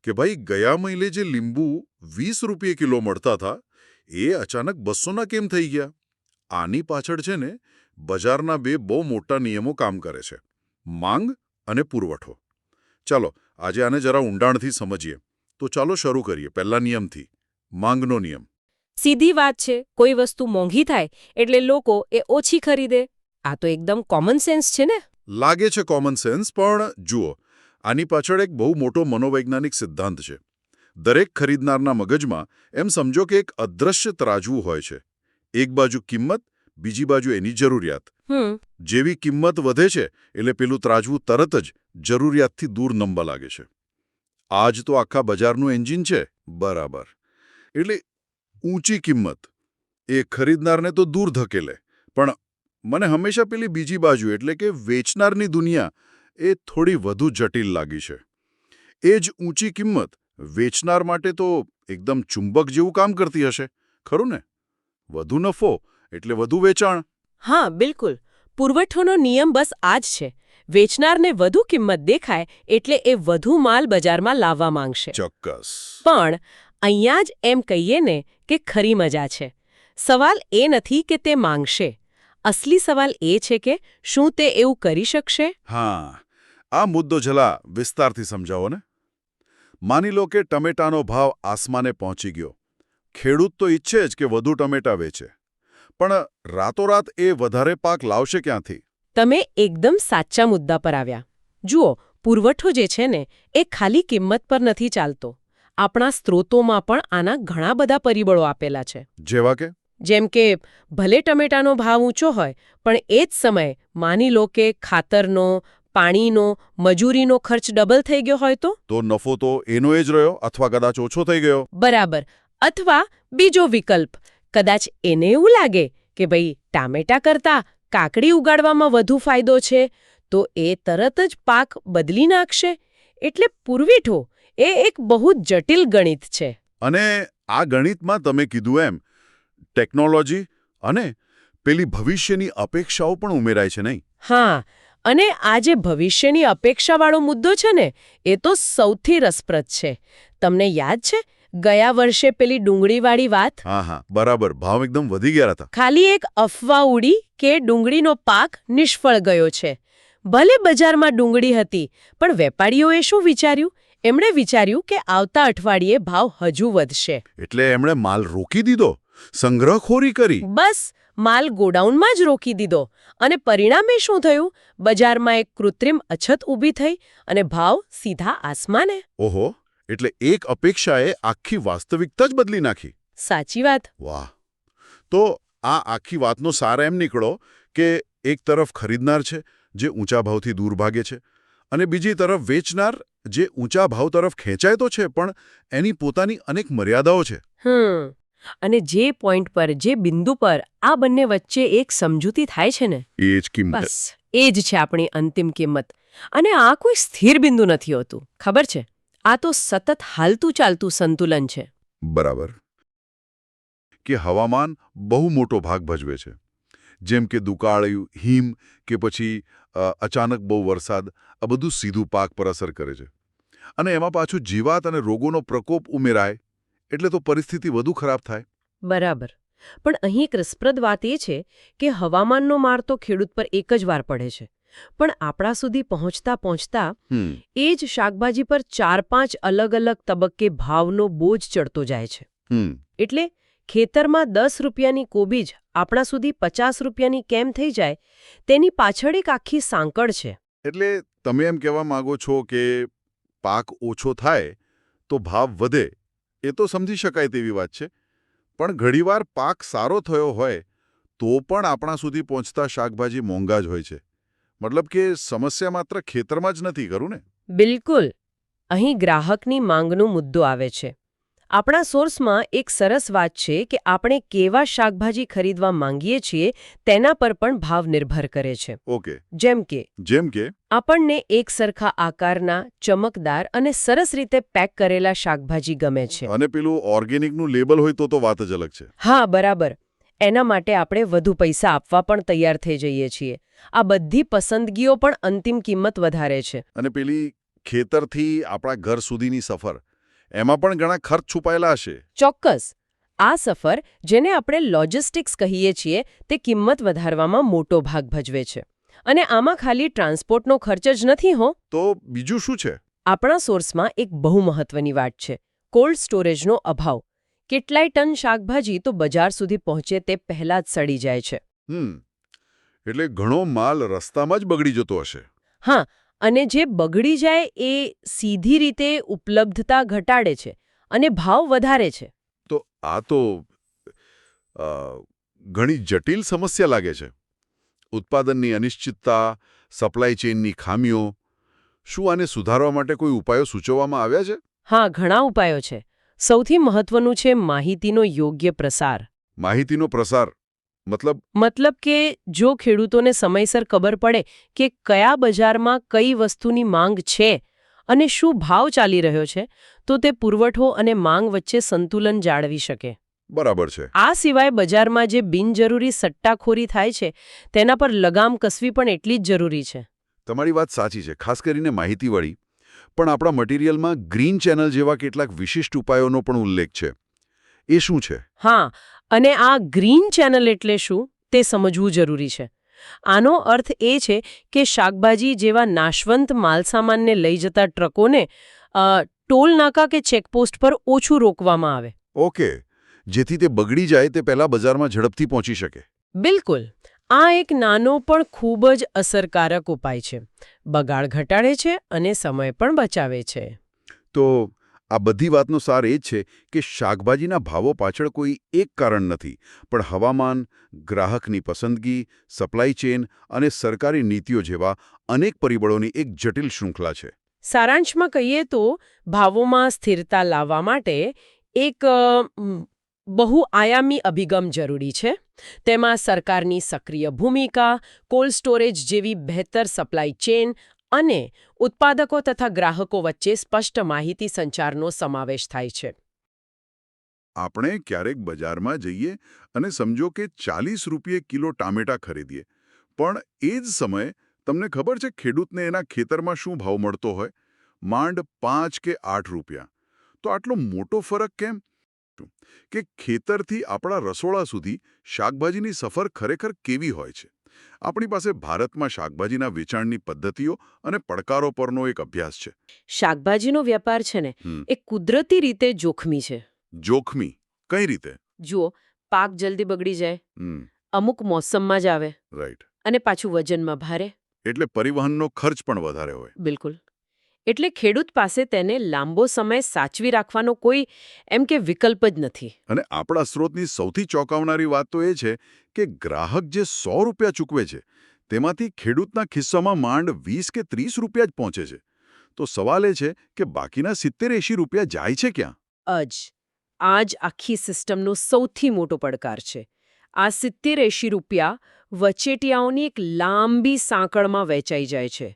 કે ભાઈ ગયા મહિને જે લીંબુ 20 રૂપિયે કિલો મળતા હતા એ અચાનક 200ના કેમ થઈ ગયા? આની પાછળ છે ને બજારના બે બહુ મોટા નિયમો કામ કરે છે, માંગ અને પુરવઠો. ચાલો આજે આને જરા ઊંડાણથી સમજીએ. તો ચાલો શરૂ કરીએ પહેલા નિયમથી, માંગનો નિયમ. સીધી વાત છે, કોઈ વસ્તુ મોંઘી થાય એટલે લોકો એ ઓછી ખરીદે. આ તો એકદમ કોમન સેન્સ છે ને. લાગે છે કોમન સેન્સ, પણ જુઓ આની પાછળ એક બહુ મોટો મનોવૈજ્ઞાનિક સિદ્ધાંત છે. દરેક ખરીદનારના મગજમાં એમ સમજો કે એક અદ્રશ્ય તરાજવું હોય છે. એક બાજુ કિંમત, બીજી બાજુ એની જરૂરિયાત. જેવી કિંમત વધે છે એટલે પેલું ત્રાજવું તરત જ જરૂરિયાતથી દૂર નમવા લાગે છે. આ જ તો આખા બજારનું એન્જિન છે. બરાબર. એટલે ઊંચી કિંમત એ ખરીદનારને તો દૂર ધકેલે, પણ મને હંમેશા પેલી બીજી બાજુ એટલે કે વેચનારની દુનિયા એ થોડી વધુ જટિલ લાગી છે. એ જ ઊંચી કિંમત વેચનાર માટે તો એકદમ ચુંબક જેવું કામ કરતી હશે, ખરું ને? વધુ નફો એટલે વધુ વેચાણ. હા, બિલકુલ. પુરવઠોનો નિયમ બસ આ જ છે. વેચનારને વધુ કિંમત દેખાય એટલે એ વધુ માલ બજારમાં લાવવા માંગશે. ચોક્કસ. પણ અહીંયા જ એમ કહીએ ને કે ખરી મજા છે. સવાલ એ નથી કે તે માંગશે. અસલી સવાલ એ છે કે શું તે એવું કરી શકશે? હા, આ મુદ્દો જલા વિસ્તારથી સમજાવો ને. માની લો કે ટમેટાનો ભાવ આસમાને પહોંચી ગયો. ખેડૂત તો ઈચ્છે જ કે વધુ ટમેટા વેચે, પણ રાતોરાત એ વધારે પાક લાવશે ક્યાંથી? તમે એકદમ સાચા મુદ્દા પર આવ્યા. જુઓ, પુરવઠો જે છે ને એ ખાલી કિંમત પર નથી ચાલતો. આપણા સ્ત્રોતોમાં પણ આના ઘણા બધા પરિબળો આપેલા છે. જેવા કે? જેમ કે ભલે ટમેટાનો ભાવ ઊંચો હોય, પણ એ જ સમયે માની લો કે ખાતરનો, પાણીનો, મજૂરીનો ખર્ચ ડબલ થઈ ગયો હોય તો નફો તો એનો એ જ રહ્યો અથવા કદાચ ઓછો થઈ ગયો. બરાબર. અથવા બીજો વિકલ્પ, કદાચ એને એવું લાગે કે ભાઈ ટામેટા કરતાં કાકડી ઉગાડવામાં વધુ ફાયદો છે, તો એ તરત જ પાક બદલી નાખશે. એટલે પુરવઠો એ એક બહુ જટિલ ગણિત છે. અને આ ગણિતમાં તમે કીધું એમ ટેકનોલોજી અને પેલી ભવિષ્યની અપેક્ષાઓ પણ ઉમેરાય છે, નહીં? હા, અને આ જે ભવિષ્યની અપેક્ષાવાળો મુદ્દો છે ને એ તો સૌથી રસપ્રદ છે. તમને યાદ છે ગયા વર્ષે પેલી ડુંગળીવાળી વાત? હા, બરાબર. ભાવ એકદમ વધી ગયા હતા. ખાલી એક અફવા ઉડી કે ડુંગળીનો પાક નિષ્ફળ ગયો છે. ભલે બજારમાં ડુંગળી હતી, પણ વેપારીઓએ શું વિચાર્યું? એમણે વિચાર્યું કે આવતા અઠવાડિયે ભાવ હજુ વધશે. એટલે એમણે માલ રોકી દીધો, સંગ્રહખોરી કરી. બસ, માલ ગોડાઉનમાં જ રોકી દીધો. અને પરિણામે શું થયું? બજારમાં એક કૃત્રિમ અછત ઊભી થઈ અને ભાવ સીધા આસમાને. ઓહો, એટલે એક અપેક્ષાએ આખી વાસ્તવિકતા જ બદલી નાખી. સાચી વાત. વાહ! તો આ આખી વાતનો સાર એમ નીકળો કે એક તરફ ખરીદનાર છે જે ઊંચા ભાવથી દૂર ભાગે છે, અને બીજી તરફ વેચનાર જે ઊંચા ભાવ તરફ ખેંચાય તો છે, પણ એની પોતાની અનેક મર્યાદાઓ છે. અને જે પોઈન્ટ પર, જે બિંદુ પર આ બંને વચ્ચે એક સમજૂતી થાય છે ને, એ જ કિંમત. બસ એ જ છે આપણી અંતિમ કિંમત. અને આ કોઈ સ્થિર બિંદુ નથી હોતું, ખબર છે? આ તો સતત હાલતું ચાલતું સંતુલન છે. બરાબર. કે હવામાન બહુ મોટો ભાગ ભજવે છે. જેમ કે દુકાળ, હિમ કે પછી અચાનક બહુ વરસાદ, આ બધું સીધું પાક પર અસર કરે છે. અને એમાં પાછું જીવાત અને રોગોનો પ્રકોપ ઉમેરાય એટલે તો પરિસ્થિતિ વધુ ખરાબ થાય. બરાબર. પણ અહીં એક રસપ્રદ વાત એ છે કે હવામાનનો માર તો ખેડૂત પર એક જ વાર પડે છે, પણ આપણા સુધી પહોંચતા પહોંચતા એ જ શાકભાજી પર 4-5 અલગ અલગ તબક્કે ભાવનો બોજ ચડતો જાય છે. એટલે ખેતરમાં 10 રૂપિયાની કોબી જ આપણા સુધી 50 રૂપિયાની કેમ થઈ જાય, તેની પાછળ એક આખી સાંકળ છે. એટલે તમે એમ કહેવા માંગો છો કે પાક ઓછો થાય તો ભાવ વધે, એ તો સમજી શકાય તેવી વાત છે, પણ ઘણીવાર પાક સારો થયો હોય તો પણ આપણા સુધી પહોંચતા શાકભાજી મોંઘા જ હોય છે. મતલબ કે સમસ્યા માત્ર ખેતરમાં જ નથી, ખરું ને? બિલકુલ. અહીં ગ્રાહકની માંગનો મુદ્દો આવે છે. આપણા સોર્સમાં એક સરસ વાત છે કે આપણે કેવા શાકભાજી ખરીદવા માંગીએ છીએ તેના પર પણ ભાવ નિર્ભર કરે છે. ઓકે. જેમ કે આપણને એક સરખા આકારના, ચમકદાર અને સરસ રીતે પેક કરેલા શાકભાજી ગમે છે. અને પેલું ઓર્ગેનિકનું લેબલ હોય તો વાત જ અલગ છે. હા, બરાબર. એના માટે આપણે વધુ પૈસા આપવા પણ તૈયાર થઈ જઈએ છીએ. આ બધી પસંદગીઓ પણ અંતિમ કિંમત વધારે છે. અને પેલી ખેતરથી આપણા ઘર સુધીની સફર, એમાં પણ ઘણા ખર્ચ છુપાયેલા હશે. ચોક્કસ. આ સફર, જેને આપણે લોજિસ્ટિક્સ કહીએ છીએ, તે કિંમત વધારવામાં મોટો ભાગ ભજવે છે. અને આમાં ખાલી ટ્રાન્સપોર્ટનો ખર્ચ જ નથી હો. તો બીજું શું છે? આપણા સોર્સમાં એક બહુ મહત્વની વાત છે: કોલ્ડ સ્ટોરેજનો અભાવ. કેટલાય ટન શાકભાજી તો બજાર સુધી પહોંચે તે પહેલાં જ સડી જાય છે. એટલે ઘણો માલ રસ્તામાં જ બગડી જતો હશે. હા, અને જે બગડી જાય એ સીધી રીતે ઉપલબ્ધતા ઘટાડે છે અને ભાવ વધારે છે. તો આ તો ઘણી જટિલ સમસ્યા લાગે છે. ઉત્પાદનની અનિશ્ચિતતા, સપ્લાય ચેઇનની ખામીઓ. શું આને સુધારવા માટે કોઈ ઉપાયો સૂચવવામાં આવ્યા છે? હા, ઘણા ઉપાયો છે. સૌથી મહત્વનું છે માહિતીનો યોગ્ય પ્રસાર. માહિતીનો પ્રસાર મતલબ કે જો ખેડૂતોને સમયસર ખબર પડે કે કયા બજારમાં કઈ વસ્તુની માંગ છે અને શું ભાવ ચાલી રહ્યો છે, તો તે પુરવઠો અને માંગ વચ્ચે સંતુલન જાળવી શકે. બરાબર છે. આ સિવાય બજારમાં જે બિનજરૂરી સટ્ટાખોરી થાય છે તેના પર લગામ કસવી પણ એટલી જ જરૂરી છે. તમારી વાત સાચી છે, ખાસ કરીને માહિતીવાળી. પણ આપણા મટીરિયલમાં ગ્રીન ચેનલ જેવા કેટલાક વિશિષ્ટ ઉપાયોનો પણ ઉલ્લેખ છે. એ શું છે? હા, અને આ ગ્રીન ચેનલ એટલે શું તે સમજવું જરૂરી છે. આનો અર્થ એ છે કે શાકભાજી જેવા નાશવંત માલસામાનને લઈ જતા ટ્રકોને ટોલ નાકા કે ચેકપોસ્ટ પર ઓછું રોકવામાં આવે. ઓકે, જેથી તે બગડી જાય તે પહેલા બજારમાં ઝડપથી પહોંચી શકે. બિલકુલ. આ એક નાનો પણ ખૂબ જ અસરકારક ઉપાય છે. બગાડ ઘટાડે છે અને સમય પણ બચાવે છે. તો આ બધી વાતનો સાર એ જ છે કે શાકભાજીના ભાવો પાછળ કોઈ એક કારણ નથી, પણ હવામાન, ગ્રાહકની પસંદગી, સપ્લાય ચેઇન અને સરકારી નીતિઓ જેવા અનેક પરિબળોની એક જટિલ શૃંખલા છે. સારાંશમાં કહીએ તો ભાવોમાં સ્થિરતા લાવવા માટે એક બહુઆયામી અભિગમ જરૂરી છે. તેમાં સરકારની સક્રિય ભૂમિકા, કોલ્ડ સ્ટોરેજ જેવી બહેતર સપ્લાય ચેઇન અને ઉત્પાદકો તથા ગ્રાહકો વચ્ચે સ્પષ્ટ માહિતી સંચારનો સમાવેશ થાય છે. આપણે ક્યારેક બજારમાં જઈએ અને સમજો કે 40 રૂપિયે કિલો ટામેટાં ખરીદીએ, પણ એ જ સમયે તમને ખબર છે ખેડૂતને એના ખેતરમાં શું ભાવ મળતો હોય? માંડ 5 કે 8 રૂપિયા. તો આટલો મોટો ફરક કેમ? કે ખેતરથી આપણા રસોડા સુધી શાકભાજીની સફર ખરેખર કેવી હોય છે? આપણી પાસે ભારતમાં શાકભાજીના વેચાણની પદ્ધતિઓ અને પડકારો પરનો એક અભ્યાસ છે. શાકભાજીનો વેપાર છે ને, એ કુદરતી રીતે જોખમી છે. જોખમી? કઈ રીતે? જુઓ, પાક જલ્દી બગડી જાય, અમુક મોસમમાં જ આવે, રાઈટ. અને પાછું વજનમાં ભારે. એટલે પરિવહનનો ખર્ચ પણ વધારે હોય. બિલકુલ. એટલે ખેડૂત પાસે તેને લાંબો સમય સાચવી રાખવાનો કોઈ એમ કે વિકલ્પ જ નથી. અને આપણા સ્ત્રોતની સૌથી ચોંકાવનારી વાત તો એ છે કે ગ્રાહક જે 100 રૂપિયા ચૂકવે છે, તેમાંથી ખેડૂતના ખિસ્સામાં માંડ 20 કે 30 રૂપિયા જ પહોંચે છે. તો સવાલ એ છે કે બાકીના 70-80 રૂપિયા જાય છે ક્યાં? આ જ આખી સિસ્ટમનો સૌથી મોટો પડકાર છે. આ 70-80 રૂપિયા વચેટિયાઓની એક લાંબી સાંકળમાં વહેંચાઈ જાય છે.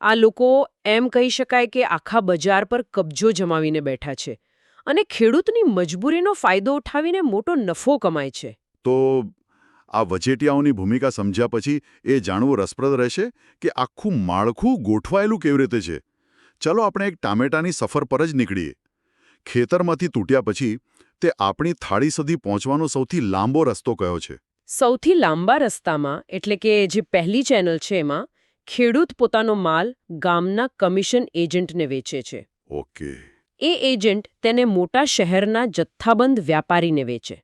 આ લોકો એમ કહી શકાય કે આખા બજાર પર કબજો જમાવીને બેઠા છે અને ખેડૂતની મજબૂરીનો ફાયદો ઉઠાવીને મોટો નફો કમાય છે. તો આ વચેટિયાઓની ભૂમિકા સમજ્યા પછી એ જાણવું રસપ્રદ રહેશે કે આખું માળખું ગોઠવાયેલું કેવી રીતે છે. ચાલો આપણે એક ટામેટાની સફર પર જ નીકળીએ. ખેતરમાંથી તૂટ્યા પછી તે આપણી થાળી સુધી પહોંચવાનો સૌથી લાંબો રસ્તો કયો છે? સૌથી લાંબા રસ્તામાં, એટલે કે જે પહેલી ચેનલ છે, એમાં ખેડૂત પોતાનો માલ ગામના કમિશન એજન્ટને વેચે છે. ઓકે. એ એજન્ટ તેને મોટા શહેરના જથ્થાબંધ વ્યાપારીને વેચે.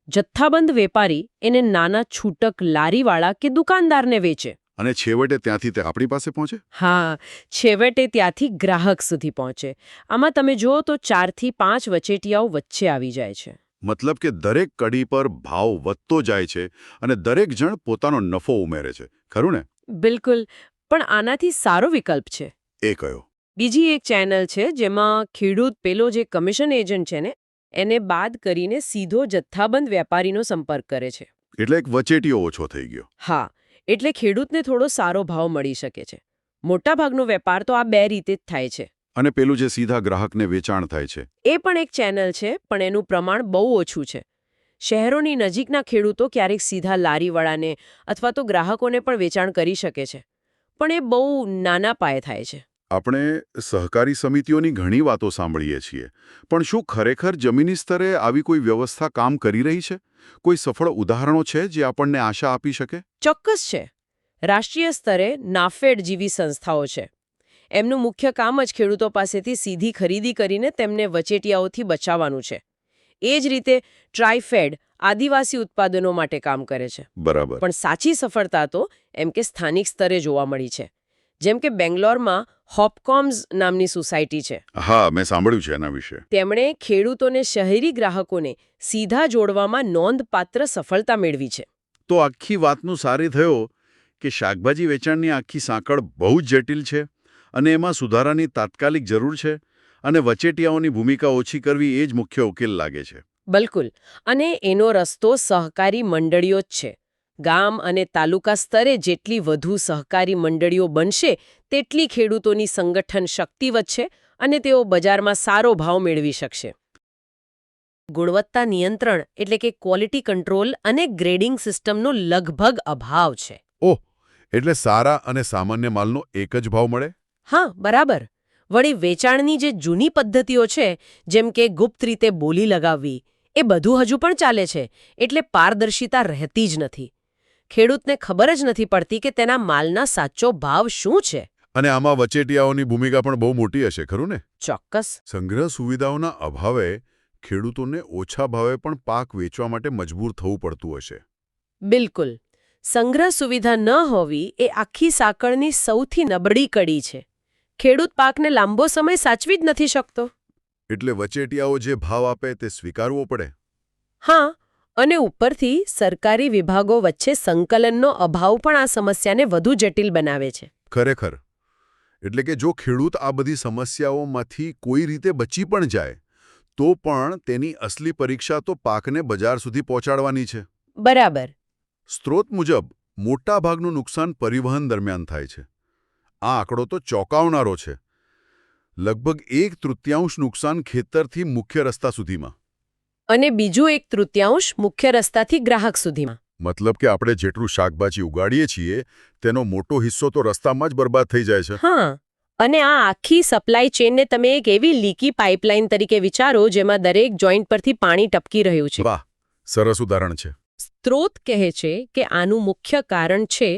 જથ્થાબંધ વેપારી એને નાના છૂટક લારીવાળા કે દુકાનદારને વેચે. અને છેવટે ત્યાંથી તે આપણી પાસે પહોંચે? હા, છેવટે ત્યાંથી ગ્રાહક સુધી પહોંચે. આમાં તમે જુઓ તો 4 થી 5 વચેટિયાઓ વચ્ચે આવી જાય છે. મતલબ કે દરેક કડી પર ભાવ વધતો જાય છે અને દરેક જણ પોતાનો નફો ઉમેરે છે, ખરું ને? બિલકુલ. પણ આનાથી સારો વિકલ્પ છે. એ કયો? બીજી એક ચેનલ છે જેમાં ખેડૂત પેલો જે કમિશન એજન્ટ છે ને, એને બાદ કરીને સીધો જથ્થાબંધ વેપારીનો સંપર્ક કરે છે. એટલે એક વચેટીયો ઓછો થઈ ગયો. હા, એટલે ખેડૂતને થોડો સારો ભાવ મળી શકે છે. મોટાભાગનો વેપાર તો આ 2 રીતે જ થાય છે. અને પેલું જે સીધા ગ્રાહકને વેચાણ થાય છે, એ પણ એક ચેનલ છે, પણ એનું પ્રમાણ બહુ ઓછું છે. શહેરોની નજીકના ખેડૂતો ક્યારેક સીધા લારીવાળાને અથવા તો ગ્રાહકોને પણ વેચાણ કરી શકે છે, પણ એ બહુ નાના પાયે થાય છે. આપણે સહકારી સમિતિઓની ઘણી વાતો સાંભળીએ છીએ, પણ શું ખરેખર જમીની સ્તરે આવી કોઈ વ્યવસ્થા કામ કરી રહી છે? કોઈ સફળ ઉદાહરણો છે જે આપણને આશા આપી શકે? ચોક્કસ છે. રાષ્ટ્રીય સ્તરે નાફેડ જેવી સંસ્થાઓ છે. એમનું મુખ્ય કામ જ ખેડૂતો પાસેથી સીધી ખરીદી કરીને તેમને વચેટિયાઓથી બચાવવાનું છે. એ જ રીતે ટ્રાઇફેડ આદિવાસી ઉત્પાદનો માટે કામ કરે છે. બરાબર. પણ સાચી સફળતા તો એમ કે સ્થાનિક સ્તરે જોવા મળી છે. જેમ કે બેંગ્લોરમાં હોપકોમ્સ નામની સોસાયટી છે. હા, મેં સાંભળ્યું છે એના વિશે. તેમણે ખેડૂતોને શહેરી ગ્રાહકોને સીધા જોડવામાં નોંધપાત્ર સફળતા મેળવી છે. તો આખી વાતનું સારી થયો કે શાકભાજી વેચાણની આખી સાંકળ બહુ જ જટિલ છે અને એમાં સુધારાની તાત્કાલિક જરૂર છે અને વચેટિયાઓની ભૂમિકા ઓછી કરવી એ જ મુખ્ય ઉકેલ લાગે છે. બિલકુલ. અને એનો રસ્તો સહકારી મંડળીઓ જ છે. ગામ અને તાલુકા સ્તરે જેટલી વધુ સહકારી મંડળીઓ બનશે તેટલી ખેડૂતોની સંગઠન શક્તિ વધશે અને તેઓ બજારમાં સારો ભાવ મેળવી શકશે. ગુણવત્તા નિયંત્રણ એટલે કે ક્વોલિટી કંટ્રોલ અને ગ્રેડિંગ સિસ્ટમનો લગભગ અભાવ છે. ઓહ, એટલે સારા અને સામાન્ય માલનો એક જ ભાવ મળે? હા, બરાબર. વળી વેચાણની જે જૂની પદ્ધતિઓ છે, જેમ કે ગુપ્ત રીતે બોલી લગાવવી, એ બધું હજુ પણ ચાલે છે, એટલે પારદર્શિતા રહેતી જ નથી. ખેડૂતને ખબર જ નથી પડતી કે તેના માલના સાચો ભાવ શું છે. અને આમાં વચેટિયાઓની ભૂમિકા પણ બહુ મોટી હશે, ખરું ને? ચોક્કસ. સંગ્રહ સુવિધાઓના અભાવે ખેડૂતોને ઓછા ભાવે પણ પાક વેચવા માટે મજબૂર થવું પડતું હશે. બિલકુલ. સંગ્રહ સુવિધા ન હોવી એ આખી સાંકળની સૌથી નબળી કડી છે. ખેડૂત પાકને લાંબો સમય સાચવી જ નથી શકતો. એટલે વચેટિયાઓ જે ભાવ આપે તે સ્વીકારવો પડે. હા, અને ઉપરથી સરકારી વિભાગો વચ્ચે સંકલનનો અભાવ પણ આ સમસ્યાને વધુ જટિલ બનાવે છે. ખરેખર. એટલે કે જો ખેડૂત આ બધી સમસ્યાઓમાંથી કોઈ રીતે બચી પણ જાય તો પણ તેની અસલી પરીક્ષા તો પાકને બજાર સુધી પહોંચાડવાની છે. બરાબર. સ્ત્રોત મુજબ મોટાભાગનું નુકસાન પરિવહન દરમિયાન થાય છે. આ આંકડો તો ચોંકાવનારો છે. લગભગ 1/3 નુકસાન ખેતરથી મુખ્ય રસ્તા સુધીમાં. અને બીજું 1/3 મુખ્ય રસ્તાથી ગ્રાહક સુધીમાં. મતલબ કે આપણે જેટલું શાકભાજી ઉગાડીએ છીએ તેનો મોટો હિસ્સો તો રસ્તામાં જ બરબાદ થઈ જાય છે. હા, અને આ આખી સપ્લાય ચેનને તમે એક એવી લીકી પાઇપલાઇન તરીકે વિચારો જેમાં દરેક જોઈન્ટ પરથી પાણી ટપકી રહ્યું છે. વાહ, સરસ ઉદાહરણ છે. સ્ત્રોત કહે છે કે આનું મુખ્ય કારણ છે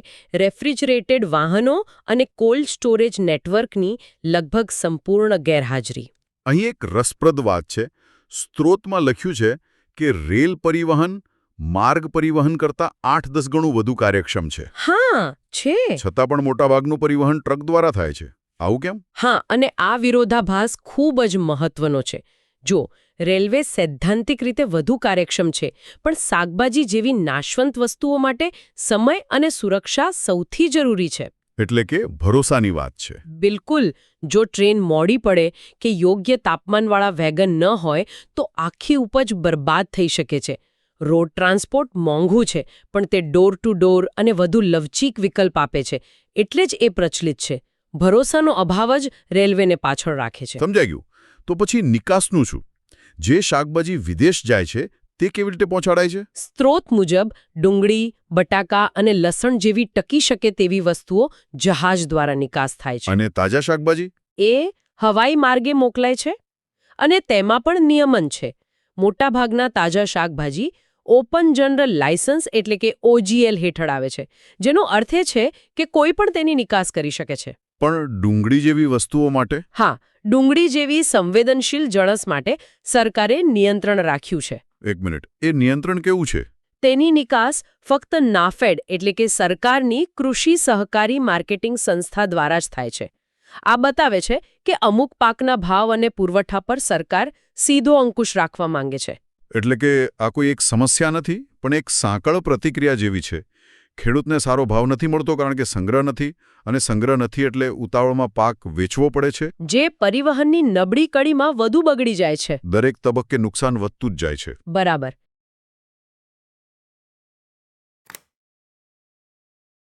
રેફ્રિજરેટેડ વાહનો અને કોલ્ડ સ્ટોરેજ નેટવર્કની લગભગ સંપૂર્ણ ગેરહાજરી. અહીં એક રસપ્રદ વાત છે. સ્ત્રોતમાં લખ્યું છે કે રેલ પરિવહન માર્ગ પરિવહન કરતાં 8-10 ગણું વધુ કાર્યક્ષમ છે. હા, છે. છતાં પણ મોટાભાગનું પરિવહન ટ્રક દ્વારા થાય છે. આવું કેમ? હા, અને આ વિરોધાભાસ ખૂબ જ મહત્વનો છે. જો રેલવે સૈદ્ધાંતિક રીતે વધુ કાર્યક્ષમ છે, પણ શાકભાજી જેવી નાશવંત વસ્તુઓ માટે સમય અને સુરક્ષા સૌથી જરૂરી છે. એટલે કે ભરોસાની વાત છે. બિલકુલ. જો ટ્રેન મોડી પડે કે યોગ્ય તાપમાનવાળા વેગન ન હોય તો આખી ઉપજ બરબાદ થઈ શકે છે. રોડ ટ્રાન્સપોર્ટ મોંઘું છે, પણ તે ડોર ટુ ડોર અને વધુ લવચીક વિકલ્પ આપે છે. એટલે જ એ પ્રચલિત છે. ભરોસાનો અભાવ જ રેલવેને પાછળ રાખે છે. સમજાઈ ગયું. તો પછી નિકાસનું શું? જે શાકભાજી વિદેશ જાય છે તે કેવી રીતે પહોંચાડાય છે? સ્ત્રોત મુજબ ડુંગળી, બટાકા અને લસણ જેવી ટકી શકે તેવી વસ્તુઓ જહાજ દ્વારા નિકાસ થાય છે. અને તાજા શાકભાજી? એ હવાઈ માર્ગે મોકલાય છે. અને તેમાં પણ નિયમન છે. મોટાભાગના તાજા શાકભાજી ઓપન જનરલ લાયસન્સ એટલે કે OGL હેઠળ આવે છે, જેનો અર્થ એ છે કે કોઈ પણ તેની નિકાસ કરી શકે છે. પણ ડુંગળી જેવી વસ્તુઓ માટે? હા, ડુંગળી જેવી સંવેદનશીલ જણસ માટે સરકારે નિયંત્રણ રાખ્યું છે. એક મિનિટ, એ નિયંત્રણ કેવું છે? તેની નિકાસ ફક્ત નાફેડ એટલે કે સરકારની કૃષિ સહકારી માર્કેટિંગ સંસ્થા દ્વારા જ થાય છે. આ બતાવે છે કે અમુક પાકના ભાવ અને પુરવઠા પર સરકાર સીધો અંકુશ રાખવા માંગે છે. એટલે કે આ કોઈ એક સમસ્યા નથી, પણ એક સાંકળ પ્રતિક્રિયા જેવી છે. ખેડૂતને સારો ભાવ નથી મળતો કારણ કે સંગ્રહ નથી, અને સંગ્રહ નથી એટલે ઉતાવળમાં પાક વેચવો પડે છે, જે પરિવહનની નબળી કડીમાં વધુ બગડી જાય છે. દરેક તબક્કે નુકસાન વધતું જ જાય છે. બરાબર.